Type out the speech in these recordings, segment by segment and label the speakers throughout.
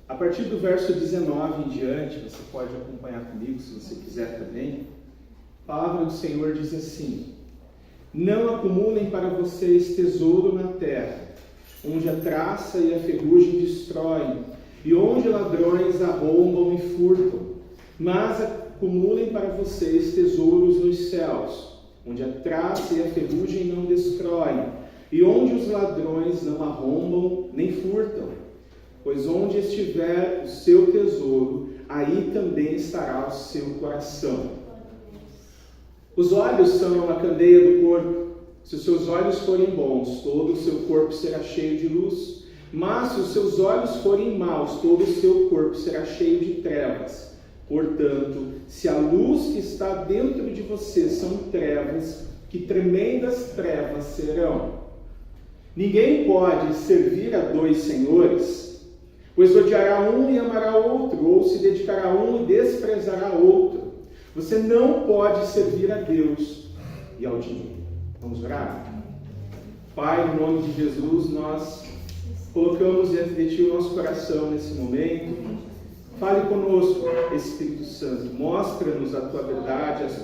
Speaker 1: A partir do verso 19 em diante, você pode acompanhar comigo se você quiser também. A palavra do Senhor diz assim: não acumulem para vocês tesouro na terra, onde a traça e a ferrugem destroem, e onde ladrões arrombam e furtam, mas acumulem para vocês tesouros nos céus, onde a traça e a ferrugem não destroem, e onde os ladrões não arrombam nem furtam. Pois onde estiver o seu tesouro, aí também estará o seu coração. Os olhos são a candeia do corpo. Se os seus olhos forem bons, todo o seu corpo será cheio de luz. Mas se os seus olhos forem maus, todo o seu corpo será cheio de trevas. Portanto, se a luz que está dentro de você são trevas, que tremendas trevas serão. Ninguém pode servir a dois senhores, pois odiará um e amará outro, ou se dedicará a um e desprezará outro. Você não pode servir a Deus e ao dinheiro. Vamos orar? Pai, no nome de Jesus, nós colocamos diante de Ti o nosso coração nesse momento. Fale conosco, Espírito Santo. Mostra-nos a Tua verdade.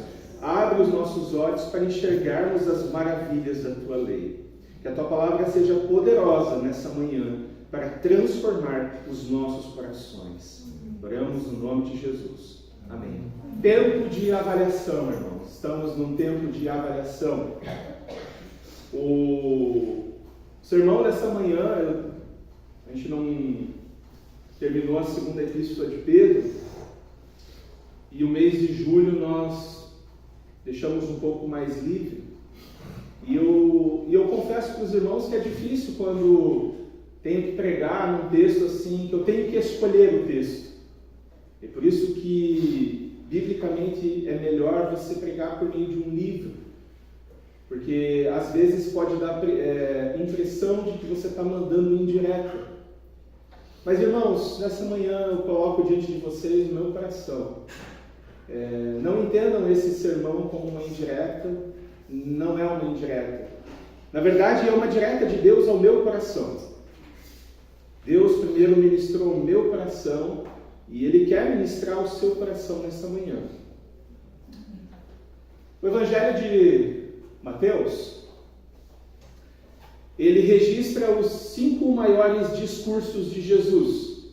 Speaker 1: Abre os nossos olhos para enxergarmos as maravilhas da Tua lei. Que a Tua palavra seja poderosa nessa manhã para transformar os nossos corações. Oramos no nome de Jesus. Amém. Tempo de avaliação, irmãos. Estamos num tempo de avaliação. O sermão dessa manhã, a gente não terminou a segunda epístola de Pedro, e o mês de julho nós deixamos um pouco mais livre. E eu confesso para os irmãos que é difícil quando tenho que pregar num texto assim, que eu tenho que escolher o texto. É por isso que, biblicamente, é melhor você pregar por meio de um livro. Porque, às vezes, pode dar impressão de que você está mandando indireta. Mas, irmãos, nessa manhã eu coloco diante de vocês o meu coração. Não entendam esse sermão como uma indireta. Não é uma indireta. Na verdade, é uma direta de Deus ao meu coração. Deus primeiro ministrou o meu coração e Ele quer ministrar o seu coração nesta manhã. O Evangelho de Mateus, ele registra os 5 maiores discursos de Jesus,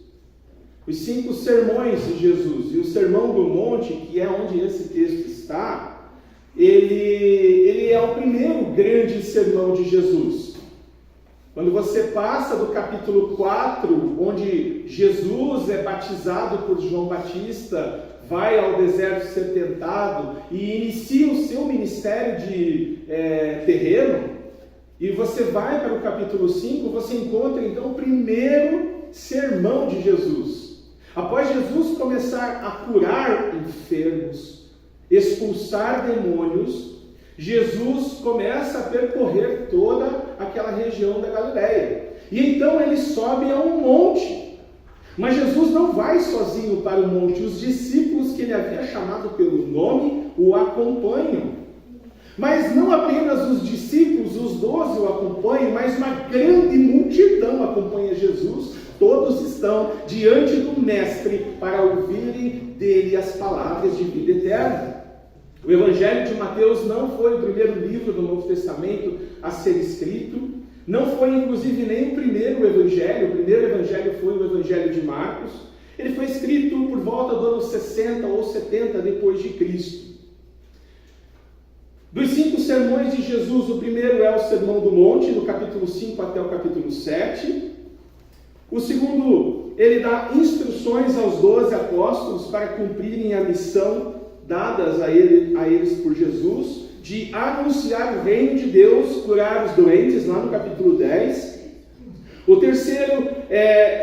Speaker 1: os 5 sermões de Jesus. E o Sermão do Monte, que é onde esse texto está, ele é o primeiro grande sermão de Jesus. Quando você passa do capítulo 4, onde Jesus é batizado por João Batista, vai ao deserto ser tentado e inicia o seu ministério de terreno, e você vai para o capítulo 5, você encontra então o primeiro sermão de Jesus. Após Jesus começar a curar enfermos, expulsar demônios, Jesus começa a percorrer toda aquela região da Galileia. E então ele sobe a um monte. Mas Jesus não vai sozinho para o monte. Os discípulos que ele havia chamado pelo nome o acompanham. Mas não apenas os discípulos, os 12 o acompanham, mas uma grande multidão acompanha Jesus. Todos estão diante do Mestre para ouvirem dele as palavras de vida eterna. O Evangelho de Mateus não foi o primeiro livro do Novo Testamento a ser escrito, não foi inclusive nem o primeiro evangelho foi o Evangelho de Marcos. Ele foi escrito por volta do ano 60 ou 70 depois de Cristo. Dos 5 sermões de Jesus, o primeiro é o Sermão do Monte, do capítulo 5 até o capítulo 7. O segundo, ele dá instruções aos 12 apóstolos para cumprirem a missão dadas a eles por Jesus, de anunciar o reino de Deus, curar os doentes, lá no capítulo 10. O terceiro,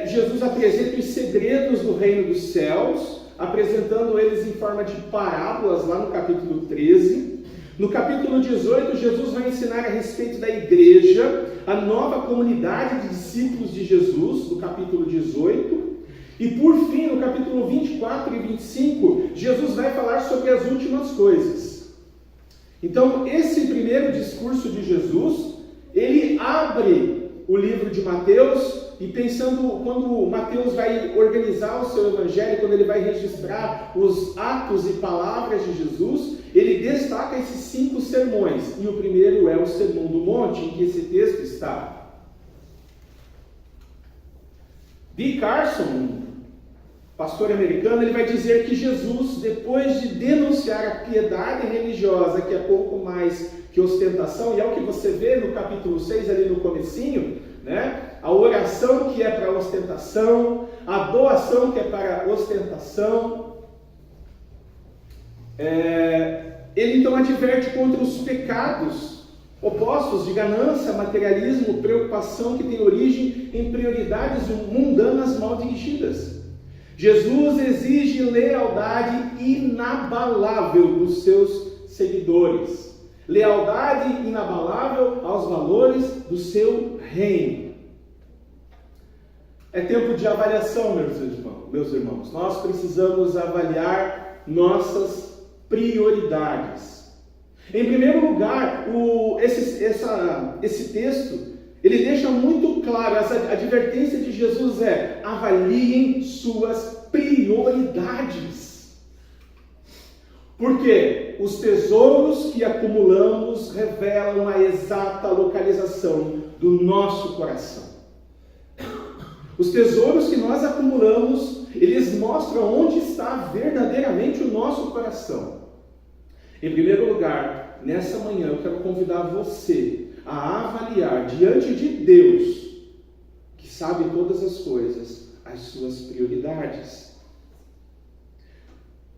Speaker 1: Jesus apresenta os segredos do reino dos céus, apresentando eles em forma de parábolas, lá no capítulo 13. No capítulo 18, Jesus vai ensinar a respeito da igreja, a nova comunidade de discípulos de Jesus, no capítulo 18. E por fim, no capítulo 24 e 25, Jesus vai falar sobre as últimas coisas. Então, esse primeiro discurso de Jesus, ele abre o livro de Mateus e pensando quando Mateus vai organizar o seu evangelho, quando ele vai registrar os atos e palavras de Jesus, ele destaca esses 5 sermões. E o primeiro é o Sermão do Monte, em que esse texto está. D. Carson, pastor americano, ele vai dizer que Jesus, depois de denunciar a piedade religiosa, que é pouco mais que ostentação, e é o que você vê no capítulo 6, ali no comecinho, né? A oração que é para ostentação, a doação que é para ostentação, ele então adverte contra os pecados opostos de ganância, materialismo, preocupação que tem origem em prioridades mundanas mal dirigidas. Jesus exige lealdade inabalável dos seus seguidores. Lealdade inabalável aos valores do seu reino. É tempo de avaliação, meus irmãos. Nós precisamos avaliar nossas prioridades. Em primeiro lugar, esse texto, ele deixa muito claro, essa advertência de Jesus é: avaliem suas prioridades. Porque os tesouros que acumulamos revelam a exata localização do nosso coração. Os tesouros que nós acumulamos, eles mostram onde está verdadeiramente o nosso coração. Em primeiro lugar, nessa manhã eu quero convidar você a avaliar diante de Deus, que sabe todas as coisas, as suas prioridades.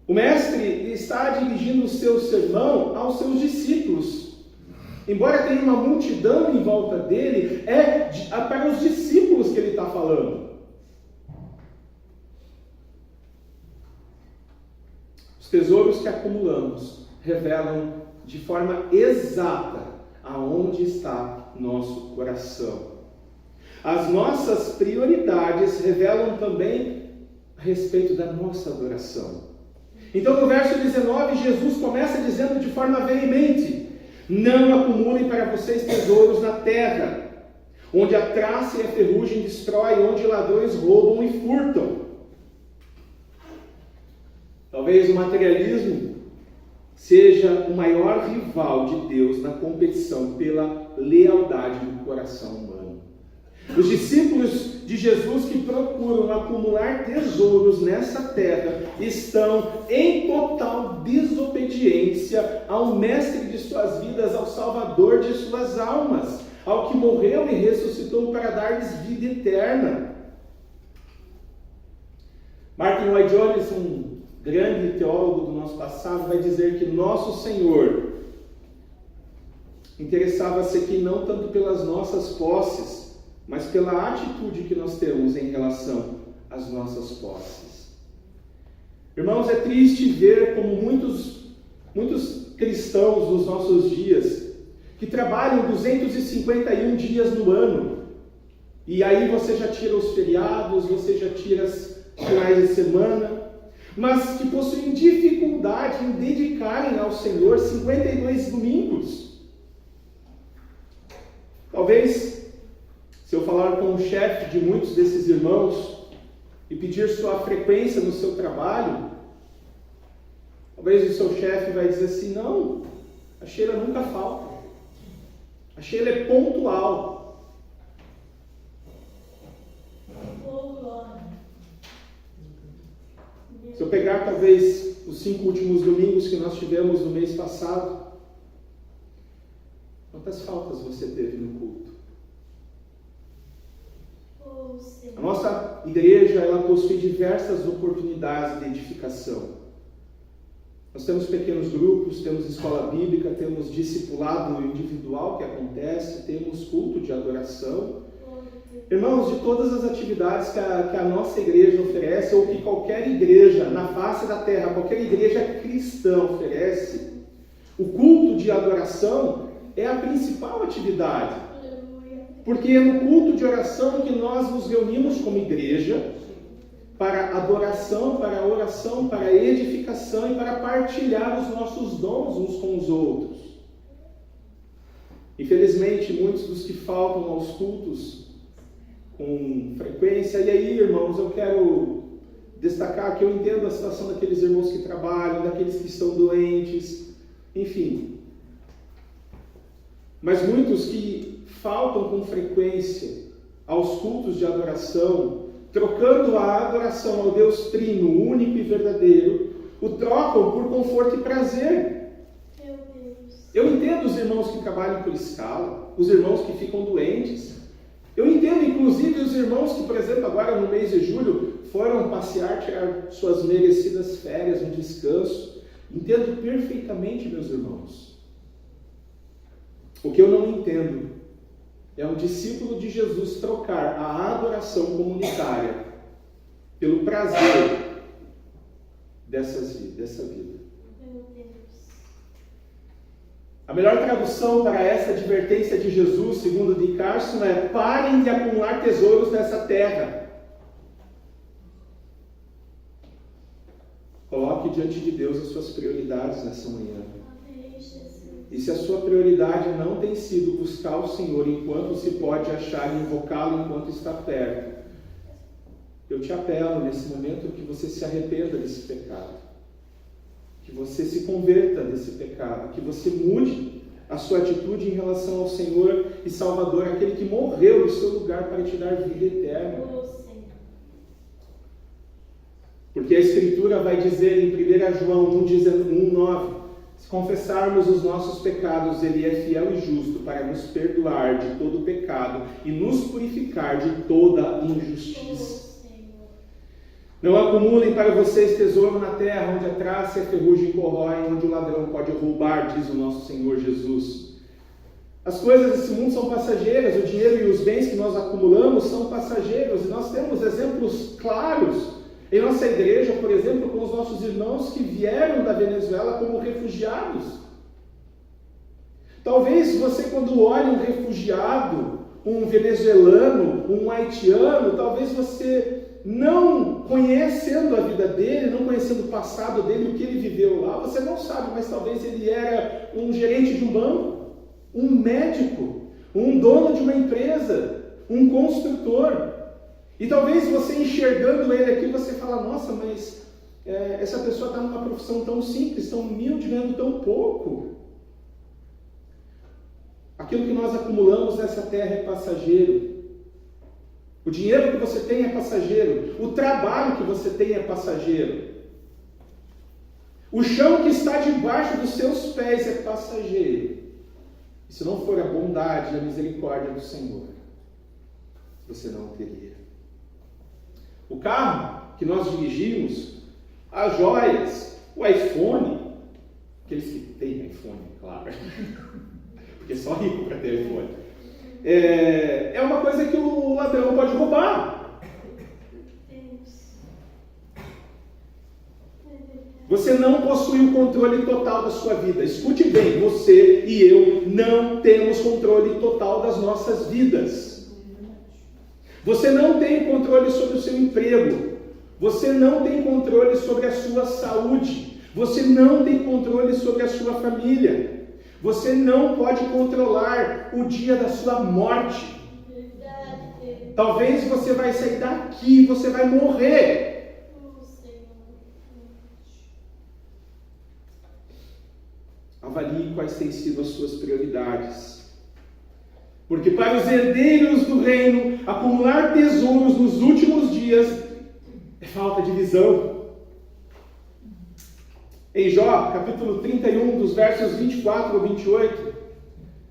Speaker 1: O mestre está dirigindo o seu sermão aos seus discípulos. Embora tenha uma multidão em volta dele, é para os discípulos que ele está falando. Os tesouros que acumulamos revelam de forma exata aonde está nosso coração. As nossas prioridades revelam também a respeito da nossa adoração. Então, no verso 19, Jesus começa dizendo de forma veemente: não acumulem para vocês tesouros na terra, onde a traça e a ferrugem destrói, onde ladrões roubam e furtam. Talvez o materialismo seja o maior rival de Deus na competição pela lealdade do coração humano. Os discípulos de Jesus que procuram acumular tesouros nessa terra estão em total desobediência ao mestre de suas vidas, ao Salvador de suas almas, ao que morreu e ressuscitou para dar-lhes vida eterna. Martin Lloyd-Jones, um grande teólogo do nosso passado, vai dizer que nosso Senhor interessava-se aqui não tanto pelas nossas posses, mas pela atitude que nós temos em relação às nossas posses. Irmãos, é triste ver como muitos cristãos nos nossos dias, que trabalham 251 dias no ano, e aí você já tira os feriados, você já tira os finais de semana, mas que possuem dificuldade em dedicarem ao Senhor 52 domingos. Talvez, se eu falar com o chefe de muitos desses irmãos e pedir sua frequência no seu trabalho, talvez o seu chefe vai dizer assim: não, a Sheila nunca falta, a Sheila é pontual. Se eu pegar talvez os 5 últimos domingos que nós tivemos no mês passado, quantas faltas você teve no culto? A nossa igreja, ela possui diversas oportunidades de edificação. Nós temos pequenos grupos, temos escola bíblica, temos discipulado individual que acontece, temos culto de adoração. Irmãos, de todas as atividades que a nossa igreja oferece, ou que qualquer igreja na face da terra, qualquer igreja cristã oferece, o culto de adoração é a principal atividade. Porque é no culto de oração que nós nos reunimos como igreja para adoração, para oração, para edificação e para partilhar os nossos dons uns com os outros. Infelizmente, muitos dos que faltam aos cultos com frequência, e aí, irmãos, eu quero destacar que eu entendo a situação daqueles irmãos que trabalham, daqueles que estão doentes, enfim. Mas muitos que faltam com frequência aos cultos de adoração, trocando a adoração ao Deus Trino, único e verdadeiro, o trocam por conforto e prazer.
Speaker 2: Meu Deus.
Speaker 1: Eu entendo os irmãos que trabalham por escala, os irmãos que ficam doentes. Eu entendo, inclusive, os irmãos que, por exemplo, agora no mês de julho, foram passear, tirar suas merecidas férias, um descanso. Entendo perfeitamente, meus irmãos. O que eu não entendo é um discípulo de Jesus trocar a adoração comunitária pelo prazer dessa vida.
Speaker 2: Meu Deus.
Speaker 1: A melhor tradução para essa advertência de Jesus, segundo D. Carson, é: parem de acumular tesouros nessa terra. Coloque diante de Deus as suas prioridades nessa manhã.
Speaker 2: Amém, Jesus.
Speaker 1: E se a sua prioridade não tem sido buscar o Senhor enquanto se pode achar e invocá-lo enquanto está perto, eu te apelo nesse momento que você se arrependa desse pecado. Que você se converta desse pecado, que você mude a sua atitude em relação ao Senhor e Salvador, aquele que morreu no seu lugar para te dar vida eterna.
Speaker 2: Oh, Senhor.
Speaker 1: Porque a Escritura vai dizer em 1 João 1,9: se confessarmos os nossos pecados, Ele é fiel e justo para nos perdoar de todo pecado e nos purificar de toda injustiça. Não acumulem para vocês tesouro na terra, onde a traça e a ferrugem corroem, onde o ladrão pode roubar, diz o nosso Senhor Jesus. As coisas desse mundo são passageiras, o dinheiro e os bens que nós acumulamos são passageiros, e nós temos exemplos claros em nossa igreja, por exemplo, com os nossos irmãos que vieram da Venezuela como refugiados. Talvez você, quando olha um refugiado, um venezuelano, um haitiano, talvez você, não conhecendo a vida dele, não conhecendo o passado dele, o que ele viveu lá, você não sabe, mas talvez ele era um gerente de um banco, um médico, um dono de uma empresa, um construtor. E talvez você enxergando ele aqui, você fala: nossa, mas essa pessoa está numa profissão tão simples, tão humilde, ganhando tão pouco. Aquilo que nós acumulamos nessa terra é passageiro. O dinheiro que você tem é passageiro. O trabalho que você tem é passageiro. O chão que está debaixo dos seus pés é passageiro. E se não for a bondade e a misericórdia do Senhor, você não teria. O carro que nós dirigimos, as joias, o iPhone, aqueles que têm iPhone, claro, porque é só rico para ter iPhone, é uma coisa que o ladrão pode roubar. Você não possui o controle total da sua vida. Escute bem, você e eu não temos controle total das nossas vidas. Você não tem controle sobre o seu emprego. Você não tem controle sobre a sua saúde. Você não tem controle sobre a sua família. Você não pode controlar o dia da sua morte. Talvez você vai sair daqui e você vai morrer. Avalie quais têm sido as suas prioridades. Porque para os herdeiros do reino, acumular tesouros nos últimos dias é falta de visão. Em Jó, capítulo 31, dos versos 24 ao 28,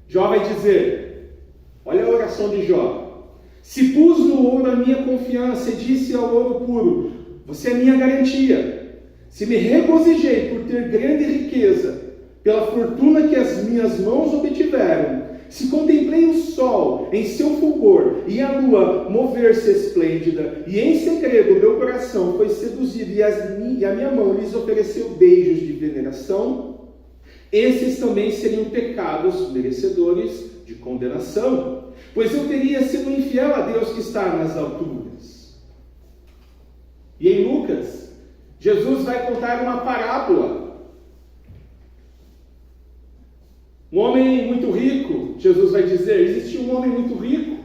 Speaker 1: Jó vai dizer, olha a oração de Jó: se pus no ouro a minha confiança e disse ao ouro puro, você é minha garantia. Se me regozijei por ter grande riqueza, pela fortuna que as minhas mãos obtiveram, se contemplei o sol em seu fulgor e a lua mover-se esplêndida, e em segredo meu coração foi seduzido e a minha mão lhes ofereceu beijos de veneração, esses também seriam pecados merecedores de condenação, pois eu teria sido infiel a Deus que está nas alturas. E em Lucas, Jesus vai contar uma parábola, Um homem muito rico, Jesus vai dizer, existia um homem muito rico,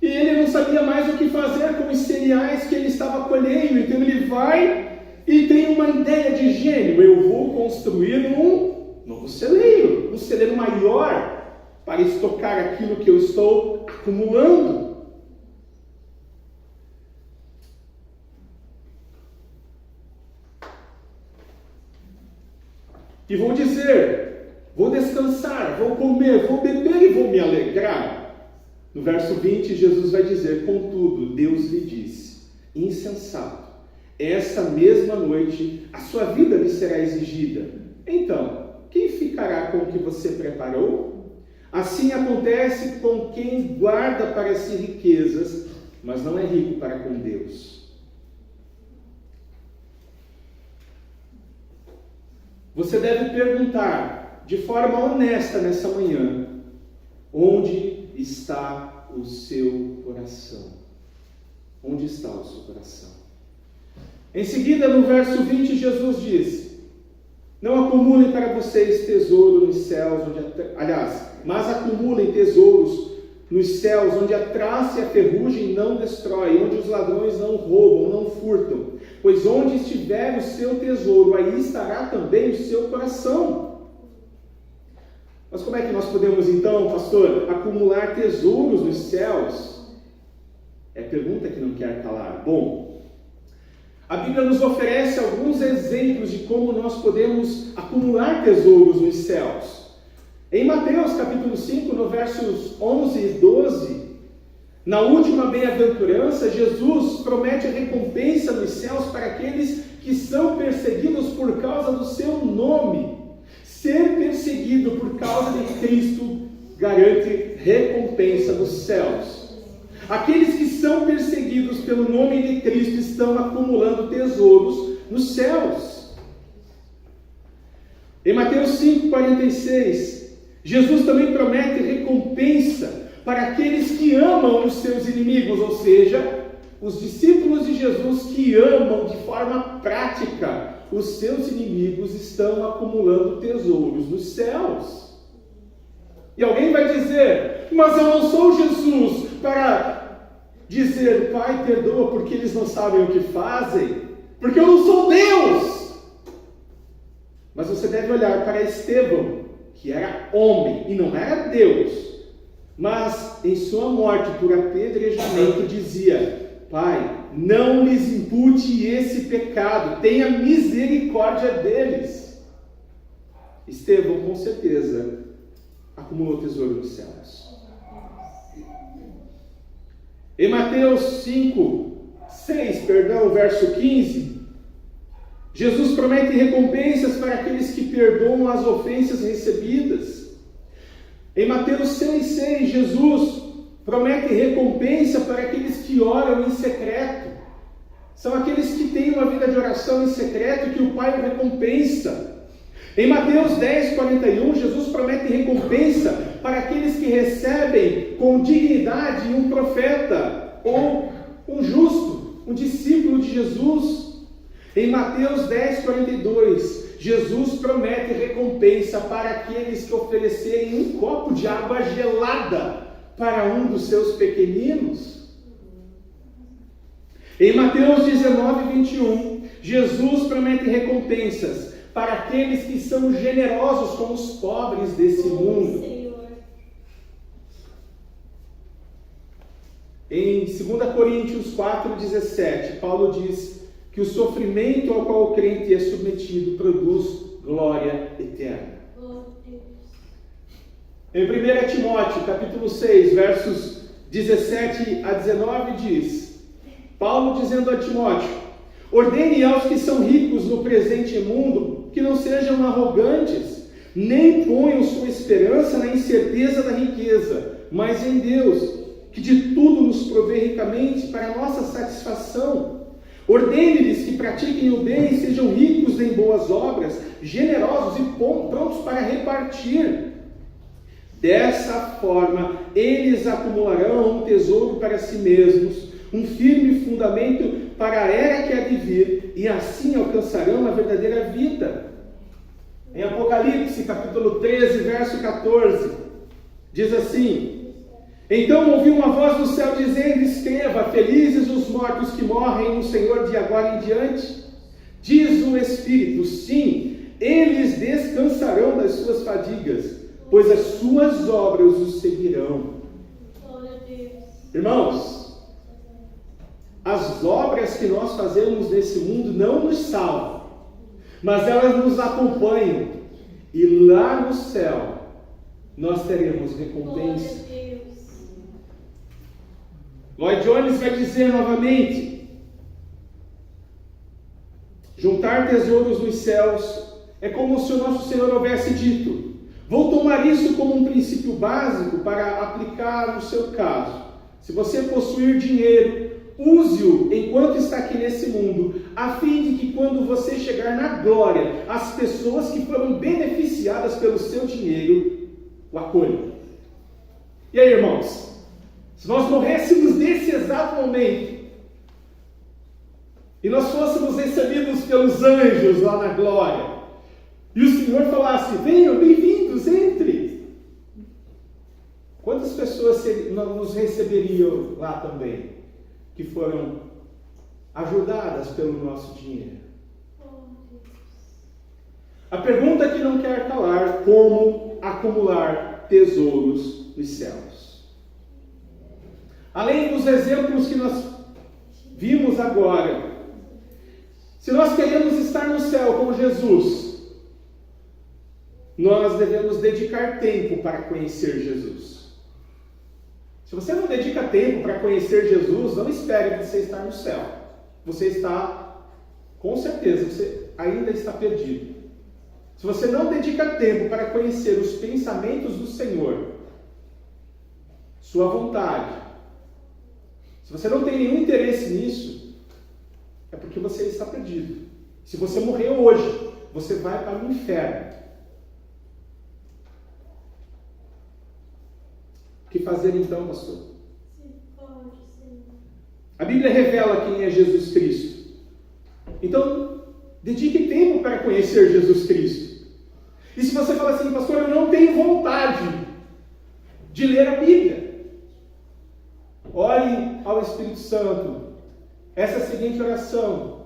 Speaker 1: e ele não sabia mais o que fazer com os cereais que ele estava colhendo, então ele vai e tem uma ideia de gênio: eu vou construir um novo celeiro, um celeiro maior, para estocar aquilo que eu estou acumulando. E vou dizer, vou descansar, vou comer, vou beber e vou me alegrar. No verso 20, Jesus vai dizer: contudo, Deus lhe disse: insensato, essa mesma noite a sua vida lhe será exigida. Então, quem ficará com o que você preparou? Assim acontece com quem guarda para si riquezas, mas não é rico para com Deus. Você deve perguntar de forma honesta nessa manhã: onde está o seu coração? Onde está o seu coração? Em seguida, no verso 20, Jesus diz: não acumulem para vocês tesouro nos céus, mas acumulem tesouros nos céus, onde a traça e a ferrugem não destrói, onde os ladrões não roubam, não furtam. Pois onde estiver o seu tesouro, aí estará também o seu coração. Mas como é que nós podemos então, pastor, acumular tesouros nos céus? É pergunta que não quer calar. Bom, a Bíblia nos oferece alguns exemplos de como nós podemos acumular tesouros nos céus. Em Mateus capítulo 5, no versos 11 e 12, na última bem-aventurança, Jesus promete a recompensa nos céus para aqueles que são perseguidos por causa do seu nome. Ser perseguido por causa de Cristo garante recompensa nos céus. Aqueles que são perseguidos pelo nome de Cristo estão acumulando tesouros nos céus. Em Mateus 5,46, Jesus também promete recompensa para aqueles que amam os seus inimigos, ou seja, os discípulos de Jesus que amam de forma prática os seus inimigos estão acumulando tesouros nos céus. E alguém vai dizer: mas eu não sou Jesus para dizer, Pai, perdoa porque eles não sabem o que fazem, porque eu não sou Deus. Mas você deve olhar para Estevão, que era homem e não era Deus, mas em sua morte por apedrejamento dizia: Pai, não lhes impute esse pecado, tenha misericórdia deles. Estevão, com certeza, acumulou tesouro nos céus. Em Mateus 6, verso 15, Jesus promete recompensas para aqueles que perdoam as ofensas recebidas. Em Mateus 6, Jesus promete recompensa para aqueles que oram em secreto. São aqueles que têm uma vida de oração em secreto que o Pai recompensa. Em Mateus 10:41, Jesus promete recompensa para aqueles que recebem com dignidade um profeta ou um justo, um discípulo de Jesus. Em Mateus 10:42, Jesus promete recompensa para aqueles que oferecerem um copo de água gelada para um dos seus pequeninos. Em Mateus 19:21, Jesus promete recompensas para aqueles que são generosos com os pobres desse mundo. Em 2 Coríntios 4:17, Paulo diz que o sofrimento ao qual o crente é submetido produz glória eterna. Em 1 Timóteo, capítulo 6, versos 17 a 19, diz, Paulo dizendo a Timóteo: ordene aos que são ricos no presente mundo que não sejam arrogantes, nem ponham sua esperança na incerteza da riqueza, mas em Deus, que de tudo nos provê ricamente para a nossa satisfação. Ordene-lhes que pratiquem o bem e sejam ricos em boas obras, generosos e prontos para repartir. Dessa forma, eles acumularão um tesouro para si mesmos, um firme fundamento para a era que há de vir, e assim alcançarão a verdadeira vida. Em Apocalipse, capítulo 13, verso 14, diz assim: então ouvi uma voz do céu dizendo: escreva, felizes os mortos que morrem no Senhor de agora em diante. Diz o Espírito: sim, eles descansarão das suas fadigas, pois as suas obras os seguirão.
Speaker 2: Glória a Deus.
Speaker 1: Irmãos, as obras que nós fazemos nesse mundo não nos salvam, mas elas nos acompanham, e lá no céu nós teremos recompensa.
Speaker 2: Glória a Deus.
Speaker 1: Lloyd Jones vai dizer novamente: juntar tesouros nos céus é como se o nosso Senhor houvesse dito: vou tomar isso como um princípio básico para aplicar no seu caso. Se você possuir dinheiro, use-o enquanto está aqui nesse mundo, a fim de que quando você chegar na glória, as pessoas que foram beneficiadas pelo seu dinheiro o acolham. E aí, irmãos? Se nós morrêssemos nesse exato momento e nós fôssemos recebidos pelos anjos lá na glória, e o Senhor falasse: venham, bem-vindos, entre, quantas pessoas nos receberiam lá também, que foram ajudadas pelo nosso dinheiro? A pergunta que não quer calar: como acumular tesouros nos céus? Além dos exemplos que nós vimos agora, se nós queremos estar no céu com Jesus, nós devemos dedicar tempo para conhecer Jesus. Se você não dedica tempo para conhecer Jesus, não espere você estar no céu. Você está, com certeza, você ainda está perdido. Se você não dedica tempo para conhecer os pensamentos do Senhor, sua vontade, se você não tem nenhum interesse nisso, é porque você está perdido. Se você morrer hoje, você vai para o inferno. O que fazer então, pastor? A Bíblia revela quem é Jesus Cristo. Então, dedique tempo para conhecer Jesus Cristo. E se você fala assim: pastor, eu não tenho vontade de ler a Bíblia, ore ao Espírito Santo essa seguinte oração: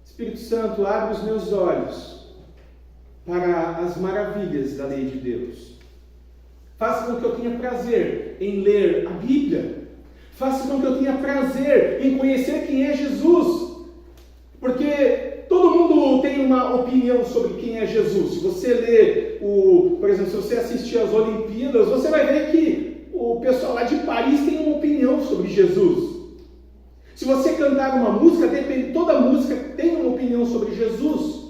Speaker 1: Espírito Santo, abre os meus olhos para as maravilhas da lei de Deus. Faça com que eu tenha prazer em ler a Bíblia. Faça com que eu tenha prazer em conhecer quem é Jesus. Porque todo mundo tem uma opinião sobre quem é Jesus. Se você ler, por exemplo, se você assistir às Olimpíadas, você vai ver que o pessoal lá de Paris tem uma opinião sobre Jesus. Se você cantar uma música, toda música tem uma opinião sobre Jesus.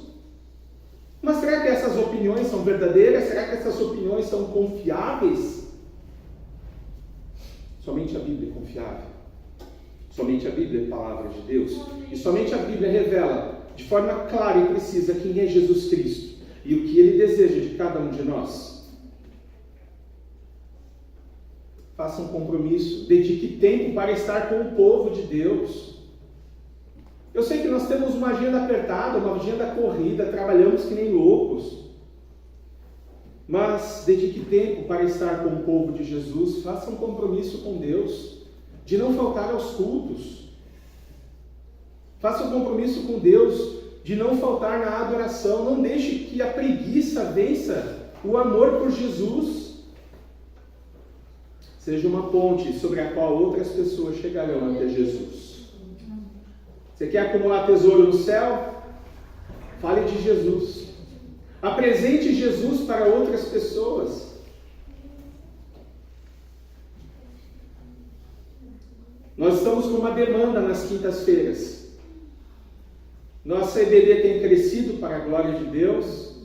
Speaker 1: Mas será que essas opiniões são verdadeiras? Será que essas opiniões são confiáveis? Somente a Bíblia é confiável. Somente a Bíblia é a palavra de Deus. E somente a Bíblia revela de forma clara e precisa quem é Jesus Cristo e o que Ele deseja de cada um de nós. Faça um compromisso, dedique tempo para estar com o povo de Deus. Eu sei que nós temos uma agenda apertada, uma agenda corrida, trabalhamos que nem loucos. Mas dedique tempo para estar com o povo de Jesus. Faça um compromisso com Deus de não faltar aos cultos. Faça um compromisso com Deus de não faltar na adoração. Não deixe que a preguiça vença o amor por Jesus. Seja uma ponte sobre a qual outras pessoas chegarão até Jesus. Você quer acumular tesouro no céu? Fale de Jesus. Apresente Jesus para outras pessoas. Nós estamos com uma demanda nas quintas-feiras. Nossa EBD tem crescido para a glória de Deus.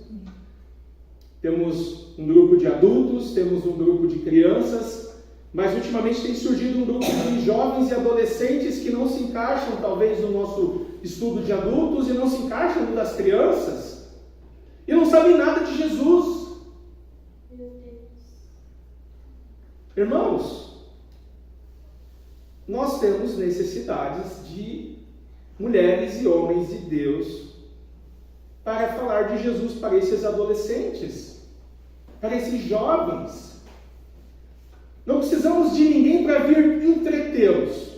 Speaker 1: Temos um grupo de adultos, temos um grupo de crianças, mas ultimamente tem surgido um grupo de jovens e adolescentes que não se encaixam talvez no nosso estudo de adultos e não se encaixam no das crianças e não sabem nada de Jesus. Irmãos, nós temos necessidades de mulheres e homens de Deus para falar de Jesus para esses adolescentes, para esses jovens. Não precisamos de ninguém para vir entretê-los.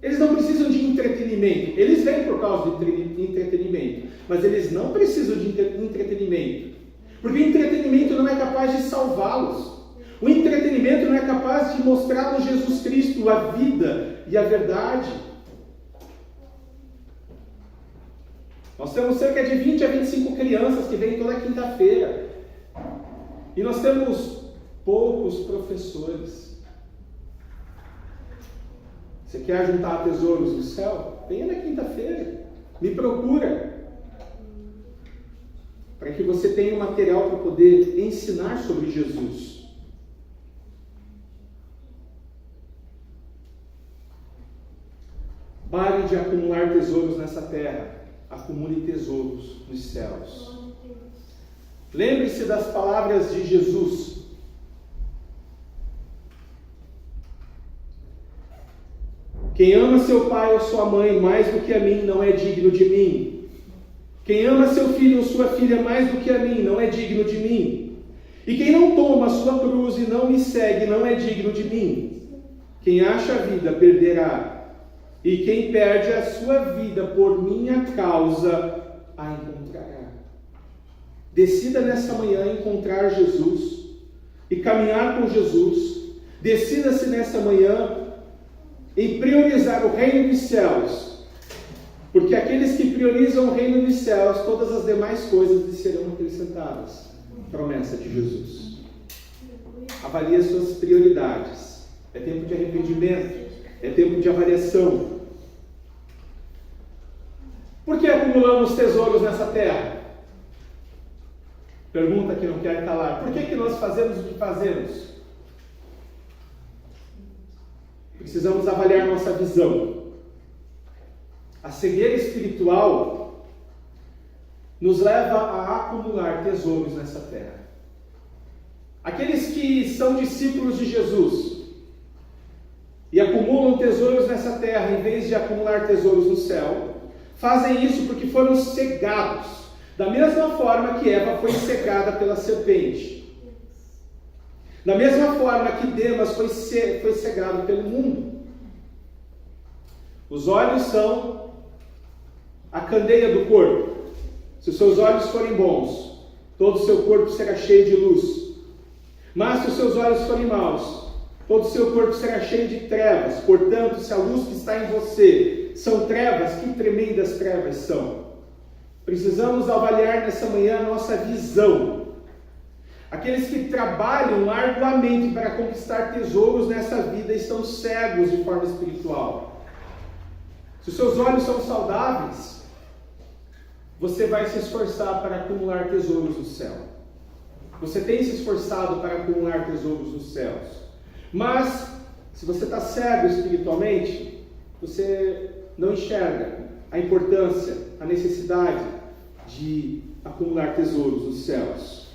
Speaker 1: Eles não precisam de entretenimento. Eles vêm por causa de entretenimento, mas eles não precisam de entretenimento, porque o entretenimento não é capaz de salvá-los. O entretenimento não é capaz de mostrar-nos Jesus Cristo, a vida e a verdade. Nós temos cerca de 20 a 25 crianças que vêm toda quinta-feira. E nós temos poucos professores. Você quer juntar tesouros no céu? Venha na quinta-feira. Me procura. Para que você tenha um material para poder ensinar sobre Jesus. Pare de acumular tesouros nessa terra. Acumule tesouros nos céus. Lembre-se das palavras de Jesus. Quem ama seu pai ou sua mãe mais do que a mim não é digno de mim. Quem ama seu filho ou sua filha mais do que a mim não é digno de mim. E quem não toma a sua cruz e não me segue não é digno de mim. Quem acha a vida perderá. E quem perde a sua vida por minha causa, a encontrará. Decida nessa manhã encontrar Jesus e caminhar com Jesus. Decida-se nessa manhã em priorizar o reino dos céus. Porque aqueles que priorizam o reino dos céus, todas as demais coisas lhes serão acrescentadas. Promessa de Jesus. Avalie as suas prioridades. É tempo de arrependimento. É tempo de avaliação. Por que acumulamos tesouros nessa terra? Pergunta que não quer calar. Por que nós fazemos o que fazemos? Precisamos avaliar nossa visão. A cegueira espiritual nos leva a acumular tesouros nessa terra. Aqueles que são discípulos de Jesus e acumulam tesouros nessa terra, em vez de acumular tesouros no céu, fazem isso porque foram cegados, da mesma forma que Eva foi cegada pela serpente, da mesma forma que Demas foi cegado pelo mundo. Os olhos são a candeia do corpo. Se os seus olhos forem bons, todo o seu corpo será cheio de luz. Mas se os seus olhos forem maus, todo o seu corpo será cheio de trevas. Portanto, se a luz que está em você são trevas, que tremendas trevas são. Precisamos avaliar nessa manhã a nossa visão. Aqueles que trabalham arduamente para conquistar tesouros nessa vida estão cegos de forma espiritual. Se os seus olhos são saudáveis, você vai se esforçar para acumular tesouros no céu. Você tem se esforçado para acumular tesouros nos céus. Mas, se você está cego espiritualmente, você não enxerga a importância, a necessidade de acumular tesouros nos céus.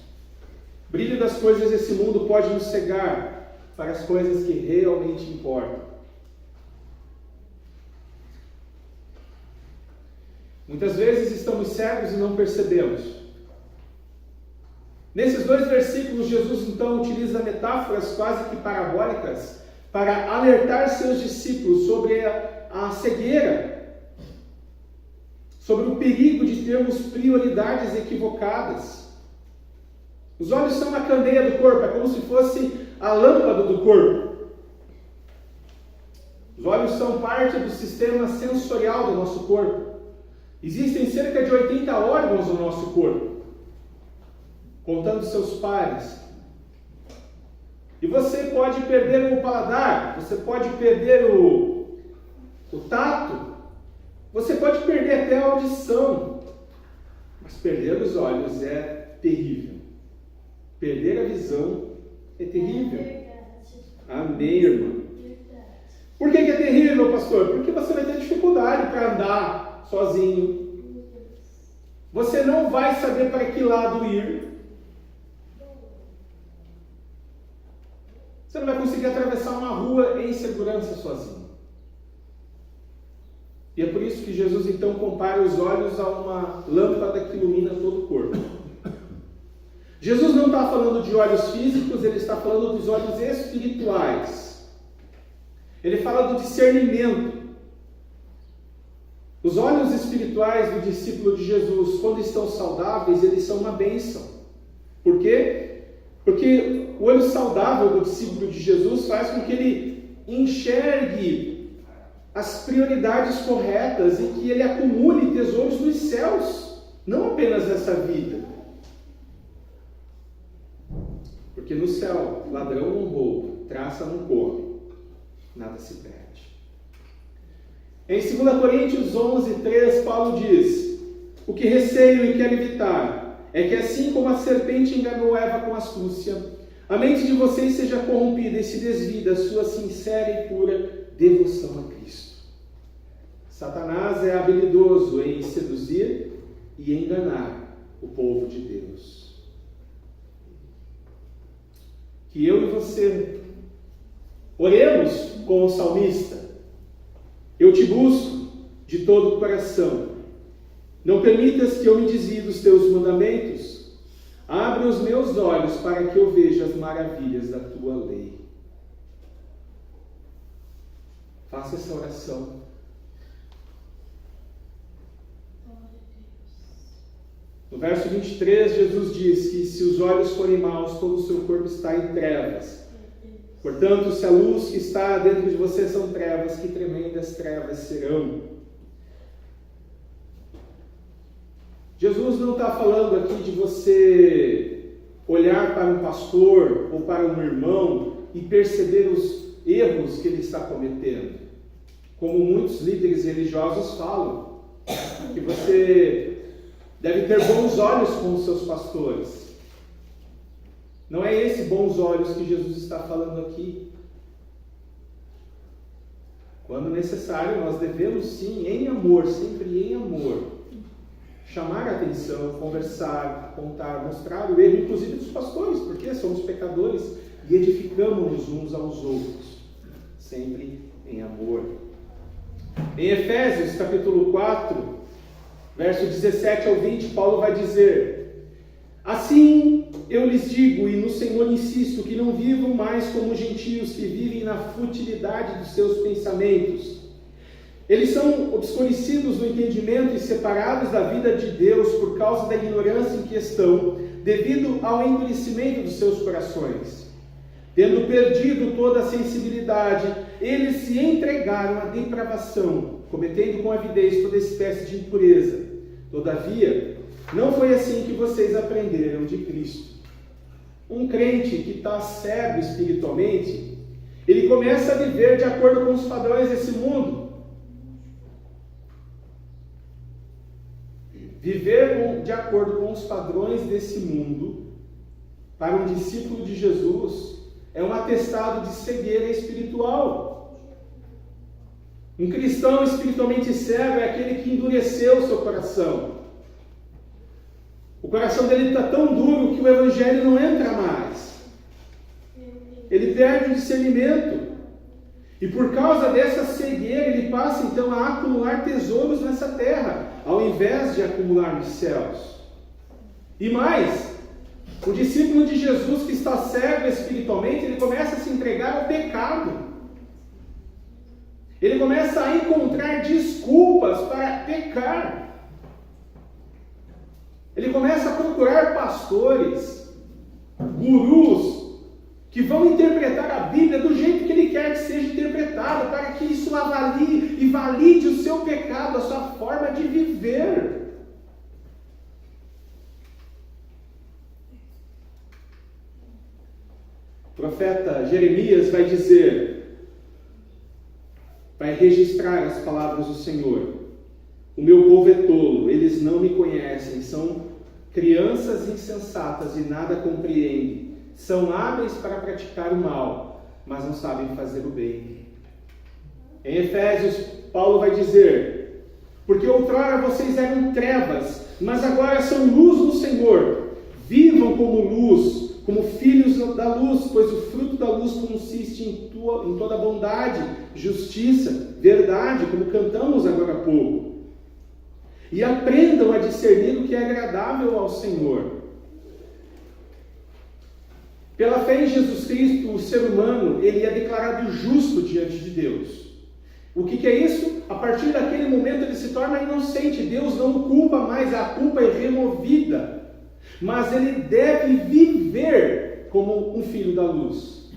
Speaker 1: O brilho das coisas desse mundo pode nos cegar para as coisas que realmente importam. Muitas vezes estamos cegos e não percebemos. Nesses dois versículos, Jesus então utiliza metáforas quase que parabólicas para alertar seus discípulos sobre a cegueira, sobre o perigo de termos prioridades equivocadas. Os olhos são a candeia do corpo, é como se fosse a lâmpada do corpo. Os olhos são parte do sistema sensorial do nosso corpo. Existem cerca de 80 órgãos no nosso corpo, contando seus pares. E você pode perder o paladar, você pode perder o tato, você pode perder até a audição. Mas perder os olhos é terrível. Perder a visão é terrível. Amém, irmã? Por que é terrível, pastor? Porque você vai ter dificuldade para andar sozinho. Você não vai saber para que lado ir. Você não vai conseguir atravessar uma rua em segurança sozinho. E é por isso que Jesus então compara os olhos a uma lâmpada que ilumina todo o corpo. Jesus não está falando de olhos físicos, ele está falando dos olhos espirituais. Ele fala do discernimento. Os olhos espirituais do discípulo de Jesus, quando estão saudáveis, eles são uma bênção. Por quê? Porque o olho saudável do discípulo de Jesus faz com que ele enxergue as prioridades corretas e que ele acumule tesouros nos céus, não apenas nessa vida. Porque no céu, ladrão não rouba, traça não corre, nada se perde. Em 2 Coríntios 11:3, Paulo diz: o que receio e quero evitar é que assim como a serpente enganou Eva com astúcia, a mente de vocês seja corrompida e se desvie da sua sincera e pura devoção a Cristo. Satanás é habilidoso em seduzir e enganar o povo de Deus. Que eu e você oremos com o salmista: eu te busco de todo o coração. Não permitas que eu me desvie dos teus mandamentos. Abre os meus olhos para que eu veja as maravilhas da tua lei. Faça essa oração. No verso 23, Jesus diz que se os olhos forem maus, todo o seu corpo está em trevas. Portanto, se a luz que está dentro de você são trevas, que tremendas trevas serão. Jesus não está falando aqui de você olhar para um pastor ou para um irmão e perceber os erros que ele está cometendo. Como muitos líderes religiosos falam, que você deve ter bons olhos com os seus pastores. Não é esse bons olhos que Jesus está falando aqui. Quando necessário, nós devemos sim, em amor, sempre em amor, chamar a atenção, conversar, apontar, mostrar o erro, inclusive dos pastores, porque somos pecadores e edificamos-nos uns aos outros, sempre em amor. Em Efésios, capítulo 4, verso 17 ao 20, Paulo vai dizer: assim eu lhes digo, e no Senhor insisto, que não vivam mais como gentios que vivem na futilidade dos seus pensamentos. Eles são obscurecidos no entendimento e separados da vida de Deus por causa da ignorância em que estão, devido ao endurecimento dos seus corações. Tendo perdido toda a sensibilidade, eles se entregaram à depravação, cometendo com avidez toda espécie de impureza. Todavia, não foi assim que vocês aprenderam de Cristo. Um crente que está cego espiritualmente, ele começa a viver de acordo com os padrões desse mundo. Viver de acordo com os padrões desse mundo, para um discípulo de Jesus, é um atestado de cegueira espiritual. Um cristão espiritualmente cego é aquele que endureceu o seu coração. O coração dele está tão duro que o evangelho não entra mais. Ele perde o discernimento. E por causa dessa cegueira, ele passa então a acumular tesouros nessa terra, ao invés de acumular nos céus. E mais, o discípulo de Jesus que está cego espiritualmente, ele começa a se entregar ao pecado. Ele começa a encontrar desculpas para pecar. Ele começa a procurar pastores, gurus, que vão interpretar a Bíblia do jeito que ele quer que seja interpretada, para que isso avalie e valide o seu pecado, a sua forma de viver. O profeta Jeremias vai dizer, vai registrar as palavras do Senhor: o meu povo é tolo, eles não me conhecem, são crianças insensatas e nada compreendem, são hábeis para praticar o mal, mas não sabem fazer o bem. Em Efésios, Paulo vai dizer: porque outrora vocês eram trevas, mas agora são luz no Senhor. Vivam como luz, como filhos da luz, pois o fruto da luz consiste em toda bondade, justiça, verdade, como cantamos agora há pouco. E aprendam a discernir o que é agradável ao Senhor. Pela fé em Jesus Cristo, o ser humano, ele é declarado justo diante de Deus. O que é isso? A partir daquele momento ele se torna inocente. Deus não o culpa mais, a culpa é removida. Mas ele deve viver como um filho da luz.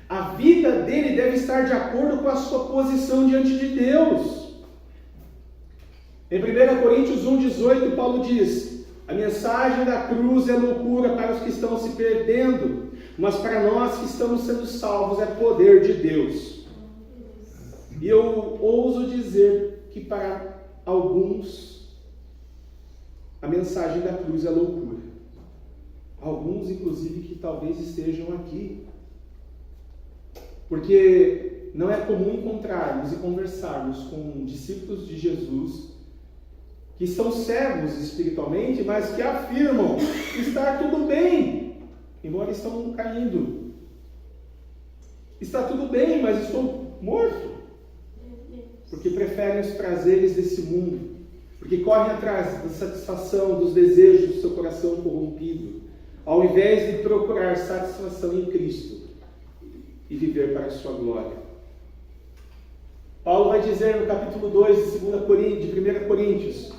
Speaker 1: A vida dele deve estar de acordo com a sua posição diante de Deus. Em 1 Coríntios 1,18, Paulo diz: a mensagem da cruz é loucura para os que estão se perdendo, mas para nós que estamos sendo salvos é poder de Deus. E eu ouso dizer que para alguns a mensagem da cruz é loucura. Alguns, inclusive, que talvez estejam aqui. Porque não é comum encontrarmos e conversarmos com discípulos de Jesus que são cegos espiritualmente, mas que afirmam estar tudo bem, embora estão caindo. Está tudo bem, mas estou morto. Porque preferem os prazeres desse mundo, porque correm atrás da satisfação dos desejos do seu coração corrompido, ao invés de procurar satisfação em Cristo e viver para a sua glória. Paulo vai dizer no capítulo 2 de 1 Coríntios: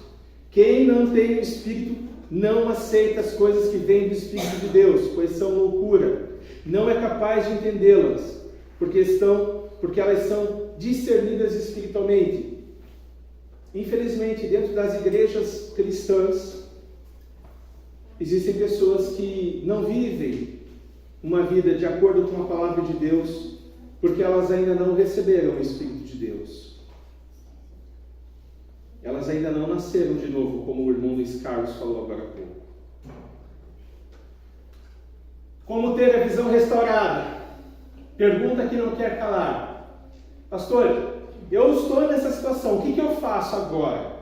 Speaker 1: quem não tem o Espírito não aceita as coisas que vêm do Espírito de Deus, pois são loucura. Não é capaz de entendê-las, porque elas são discernidas espiritualmente. Infelizmente, dentro das igrejas cristãs, existem pessoas que não vivem uma vida de acordo com a palavra de Deus, porque elas ainda não receberam o Espírito de Deus. Elas ainda não nasceram de novo, como o irmão Luiz Carlos falou agora há pouco. Como ter a visão restaurada? Pergunta que não quer calar. Pastor, eu estou nessa situação, o que eu faço agora?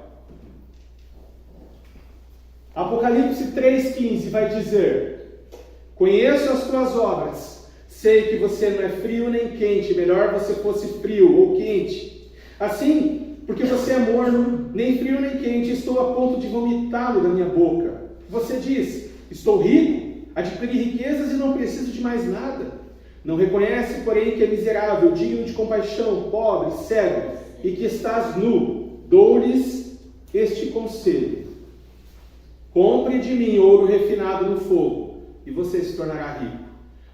Speaker 1: Apocalipse 3,15 vai dizer: conheço as tuas obras, sei que você não é frio nem quente, melhor você fosse frio ou quente. Assim, porque você é morno, nem frio nem quente, estou a ponto de vomitá-lo da minha boca. Você diz: estou rico, adquiri riquezas e não preciso de mais nada. Não reconhece, porém, que é miserável, digno de compaixão, pobre, cego, e que estás nu. Dou-lhes este conselho: compre de mim ouro refinado no fogo, e você se tornará rico.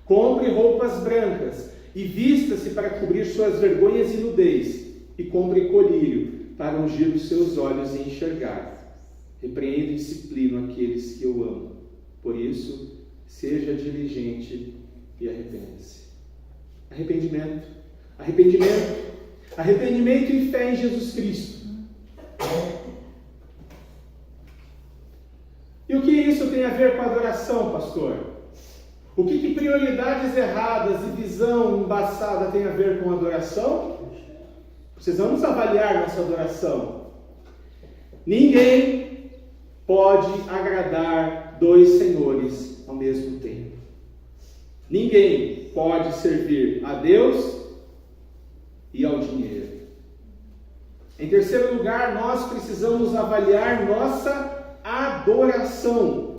Speaker 1: Compre roupas brancas, e vista-se para cobrir suas vergonhas e nudez, e compre colírio, para ungir os seus olhos e enxergar. Repreendo e disciplino aqueles que eu amo. Por isso, seja diligente e arrependa-se. Arrependimento, arrependimento, arrependimento e fé em Jesus Cristo. E o que isso tem a ver com a adoração, pastor? O que prioridades erradas e visão embaçada tem a ver com a adoração? Precisamos avaliar nossa adoração. Ninguém pode agradar dois senhores ao mesmo tempo. Ninguém pode servir a Deus e ao dinheiro. Em terceiro lugar, nós precisamos avaliar nossa adoração.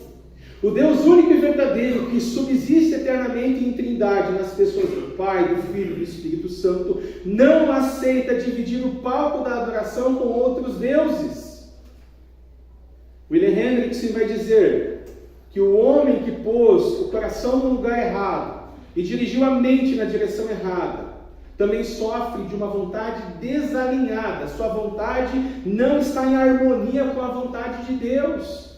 Speaker 1: O Deus único e verdadeiro, que subsiste eternamente em trindade nas pessoas do Pai, do Filho e do Espírito Santo, não aceita dividir o palco da adoração com outros deuses. William Hendrickson vai dizer que o homem que pôs o coração no lugar errado e dirigiu a mente na direção errada, também sofre de uma vontade desalinhada. Sua vontade não está em harmonia com a vontade de Deus.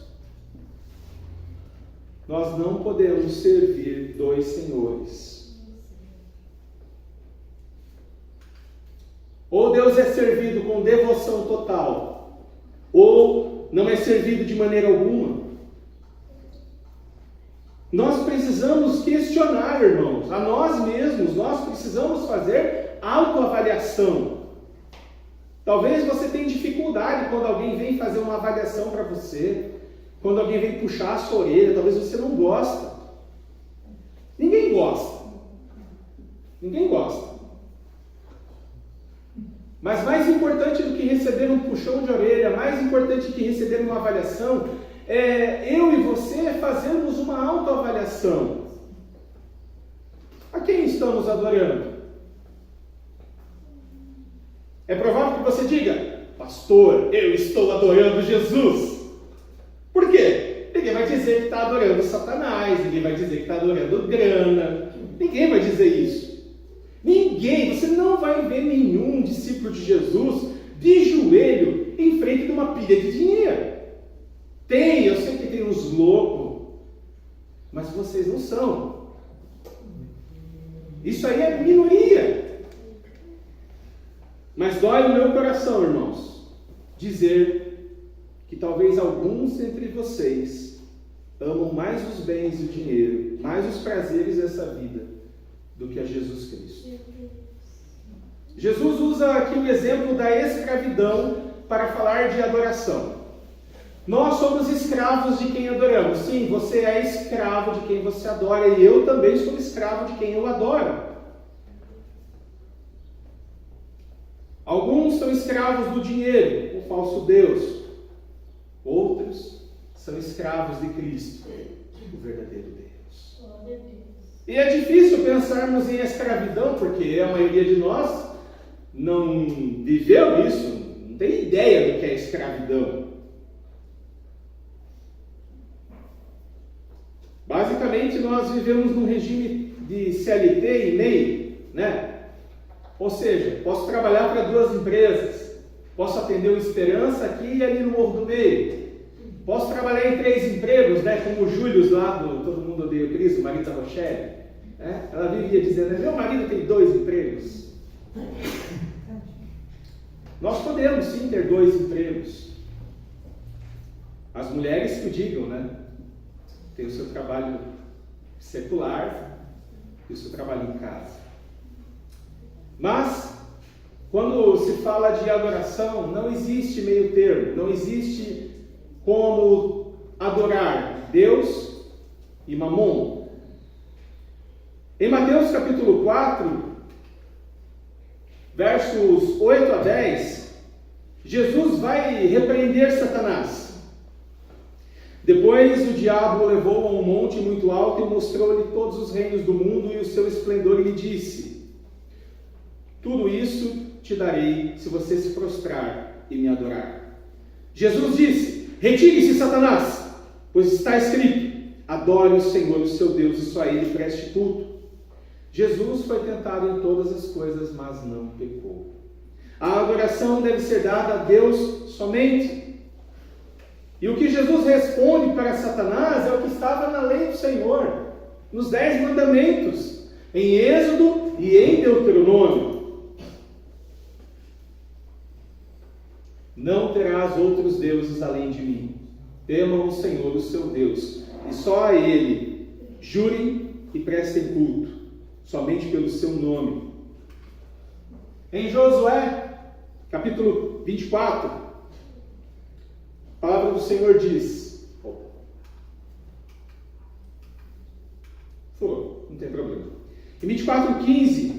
Speaker 1: Nós não podemos servir dois senhores. Ou Deus é servido com devoção total, ou não é servido de maneira alguma. Nós precisamos questionar, irmãos, a nós mesmos. Nós precisamos fazer autoavaliação. Talvez você tenha dificuldade quando alguém vem fazer uma avaliação para você, quando alguém vem puxar a sua orelha, talvez você não gosta. ninguém gosta. Ninguém gosta. Mas mais importante do que receber um puxão de orelha, mais importante do que receber uma avaliação, é eu e você fazermos uma autoavaliação. A quem estamos adorando? É provável que você diga: pastor, eu estou adorando Jesus. Por quê? Ninguém vai dizer que está adorando Satanás, ninguém vai dizer que está adorando grana, ninguém vai dizer isso. Ninguém, você não vai ver nenhum discípulo de Jesus de joelho em frente de uma pilha de dinheiro. Tem, eu sei que tem uns loucos, mas vocês não são. Isso aí é minoria. Mas dói no meu coração, irmãos, dizer que talvez alguns entre vocês amam mais os bens e o dinheiro, mais os prazeres dessa vida, do que a Jesus Cristo. Jesus usa aqui o exemplo da escravidão para falar de adoração. Nós somos escravos de quem adoramos. Sim, você é escravo de quem você adora, e eu também sou escravo de quem eu adoro. Alguns são escravos do dinheiro, o falso Deus. Outros são escravos de Cristo, o verdadeiro Deus. E é difícil pensarmos em escravidão, porque a maioria de nós não viveu isso, não tem ideia do que é escravidão. Basicamente, nós vivemos num regime de CLT e MEI, né? Ou seja, posso trabalhar para 2 empresas, posso atender o Esperança aqui e ali no Morro do Meio, posso trabalhar em 3 empregos, né? Como o Júlio lá do Todo Mundo Odeia o Cristo, o marido da Rochelle, né? Ela vivia dizendo: meu marido tem 2 empregos. Nós podemos sim ter 2 empregos. As mulheres que o digam, né? Tem o seu trabalho secular e o seu trabalho em casa. Mas, quando se fala de adoração, não existe meio termo, não existe como adorar Deus e Mamon. Em Mateus capítulo 4, versos 8 a 10, Jesus vai repreender Satanás. Depois o diabo o levou a um monte muito alto e mostrou-lhe todos os reinos do mundo e o seu esplendor, e lhe disse: tudo isso te darei se você se prostrar e me adorar. Jesus disse: retire-se, Satanás, pois está escrito: adore o Senhor, o seu Deus, e só a Ele preste culto. Jesus foi tentado em todas as coisas, mas não pecou. A adoração deve ser dada a Deus somente. E o que Jesus responde para Satanás é o que estava na lei do Senhor, nos 10 mandamentos, em Êxodo e em Deuteronômio. Não terás outros deuses além de mim. Temam o Senhor, o seu Deus, e só a Ele jurem e prestem culto, somente pelo seu nome. Em Josué, capítulo 24, a palavra do Senhor diz... não tem problema. Em 24:15,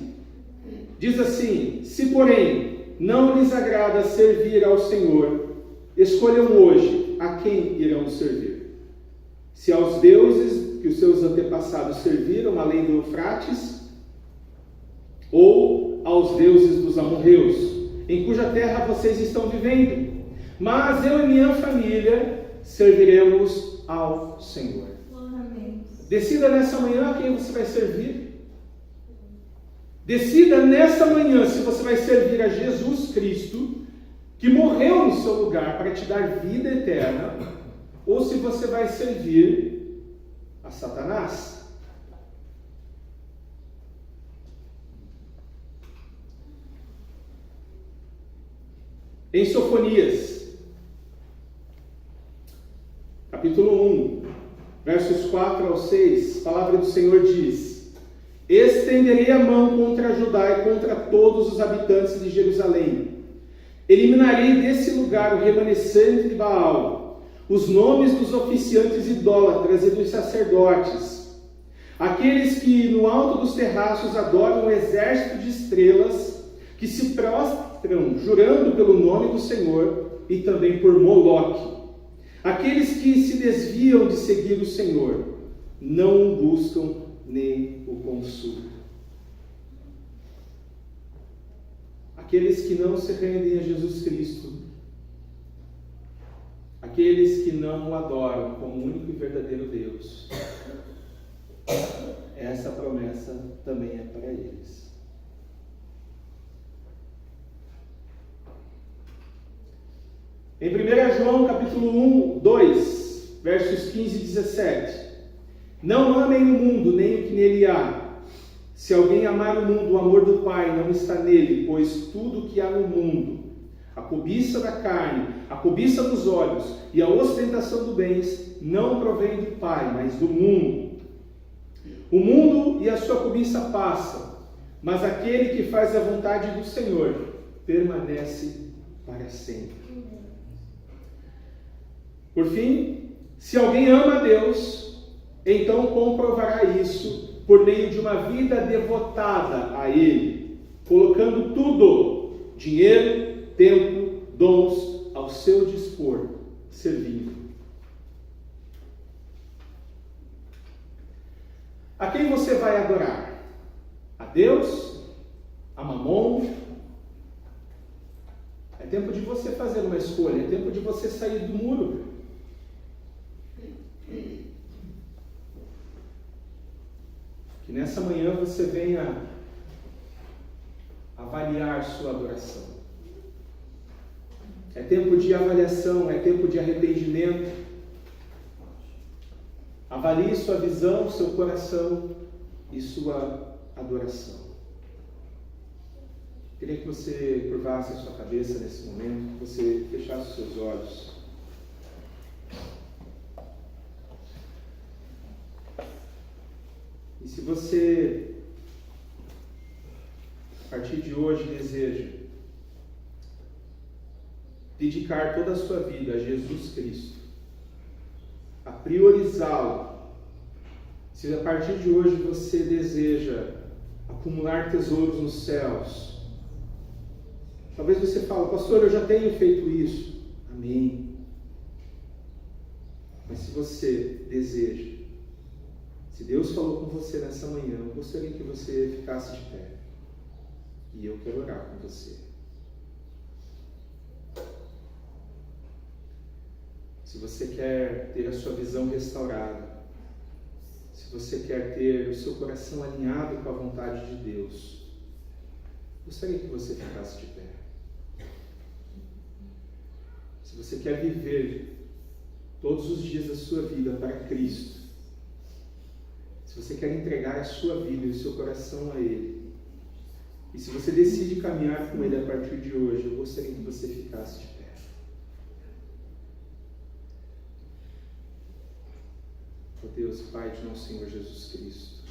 Speaker 1: diz assim: se porém não lhes agrada servir ao Senhor, escolham hoje a quem irão servir. Se aos deuses que os seus antepassados serviram além do Eufrates, ou aos deuses dos amorreus, em cuja terra vocês estão vivendo. Mas eu e minha família serviremos ao Senhor.
Speaker 2: Amém.
Speaker 1: Decida nessa manhã a quem você vai servir. Decida nessa manhã se você vai servir a Jesus Cristo, que morreu no seu lugar para te dar vida eterna, ou se você vai servir a Satanás. Em Sofonias, capítulo 1, versos 4 ao 6, a palavra do Senhor diz: estenderei a mão contra Judá e contra todos os habitantes de Jerusalém. Eliminarei desse lugar o remanescente de Baal, os nomes dos oficiantes idólatras e dos sacerdotes. Aqueles que no alto dos terraços adoram um exército de estrelas, que se prostram jurando pelo nome do Senhor e também por Moloque. Aqueles que se desviam de seguir o Senhor, não o buscam nem o consultam. Aqueles que não se rendem a Jesus Cristo, aqueles que não o adoram como único e verdadeiro Deus, essa promessa também é para eles. Em 1 João capítulo 2, versos 15 e 17. Não amem o mundo, nem o que nele há. Se alguém amar o mundo, o amor do Pai não está nele, pois tudo o que há no mundo, a cobiça da carne, a cobiça dos olhos e a ostentação dos bens, não provém do Pai, mas do mundo. O mundo e a sua cobiça passam, mas aquele que faz a vontade do Senhor permanece para sempre. Por fim, se alguém ama a Deus, então comprovará isso por meio de uma vida devotada a Ele, colocando tudo, dinheiro, tempo, dons, ao seu dispor, servindo. A quem você vai adorar? A Deus? A Mamon? É tempo de você fazer uma escolha, é tempo de você sair do muro. Que nessa manhã você venha avaliar sua adoração. É tempo de avaliação, é tempo de arrependimento. Avalie sua visão, seu coração e sua adoração. Queria que você curvasse a sua cabeça nesse momento, que você fechasse os seus olhos. E se você, a partir de hoje, deseja dedicar toda a sua vida a Jesus Cristo, a priorizá-lo, se a partir de hoje você deseja acumular tesouros nos céus, talvez você fale, pastor, eu já tenho feito isso. Amém. Mas se você deseja, se Deus falou com você nessa manhã, eu gostaria que você ficasse de pé. E eu quero orar com você. Se você quer ter a sua visão restaurada, se você quer ter o seu coração alinhado com a vontade de Deus, gostaria que você ficasse de pé. Se você quer viver todos os dias da sua vida para Cristo, se você quer entregar a sua vida e o seu coração a Ele, e se você decide caminhar com Ele a partir de hoje, eu gostaria que você ficasse de pé. Ó Deus, Pai de nosso Senhor Jesus Cristo,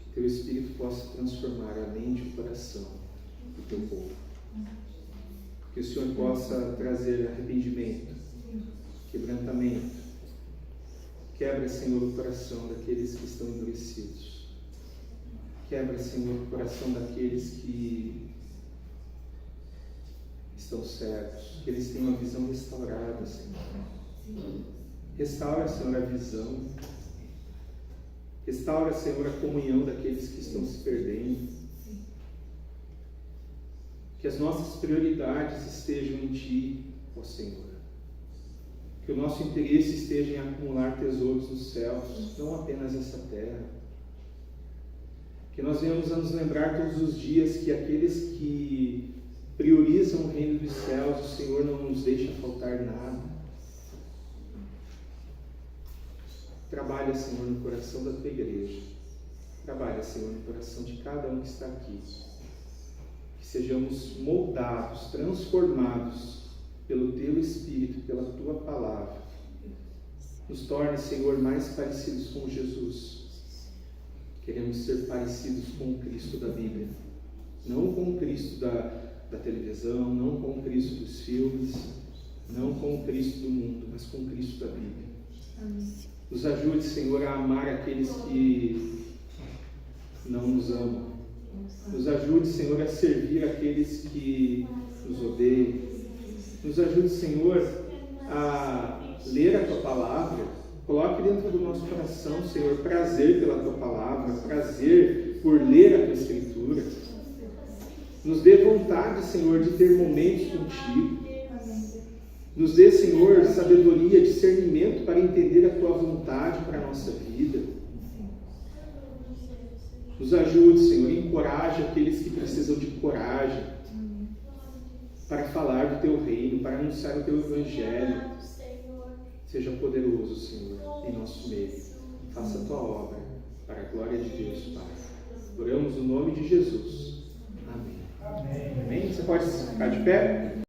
Speaker 1: que Teu Espírito possa transformar a mente e o coração do Teu povo. Que o Senhor possa trazer arrependimento, quebrantamento. Quebra, Senhor, o coração daqueles que estão endurecidos. Quebra, Senhor, o coração daqueles que estão cegos. Que eles tenham a visão restaurada, Senhor. Restaura, Senhor, a visão. Restaura, Senhor, a comunhão daqueles que estão se perdendo. Que as nossas prioridades estejam em Ti, ó Senhor. Que o nosso interesse esteja em acumular tesouros nos céus, não apenas nessa terra. Que nós venhamos a nos lembrar todos os dias que aqueles que priorizam o reino dos céus, o Senhor não nos deixa faltar nada. Trabalha, Senhor, no coração da Tua igreja. Trabalha, Senhor, no coração de cada um que está aqui. Que sejamos moldados, transformados pelo Teu Espírito, pela Tua Palavra. Nos torne, Senhor, mais parecidos com Jesus. Queremos ser parecidos com o Cristo da Bíblia. Não com o Cristo da televisão, não com o Cristo dos filmes, não com o Cristo do mundo, mas com o Cristo da Bíblia.
Speaker 2: Amém.
Speaker 1: Nos ajude, Senhor, a amar aqueles que não nos amam. Nos ajude, Senhor, a servir aqueles que nos odeiam. Nos ajude, Senhor, a ler a Tua palavra. Coloque dentro do nosso coração, Senhor, prazer pela Tua palavra, prazer por ler a Tua Escritura. Nos dê vontade, Senhor, de ter momentos contigo. Nos dê, Senhor, sabedoria, discernimento para entender a Tua vontade para a nossa vida. Nos ajude, Senhor, encoraje aqueles que precisam de coragem para falar do Teu reino, para anunciar o Teu Evangelho. Seja poderoso, Senhor, em nosso meio. Faça a Tua obra para a glória de Deus, Pai. Oramos no nome de Jesus. Amém. Amém. Você pode ficar de pé?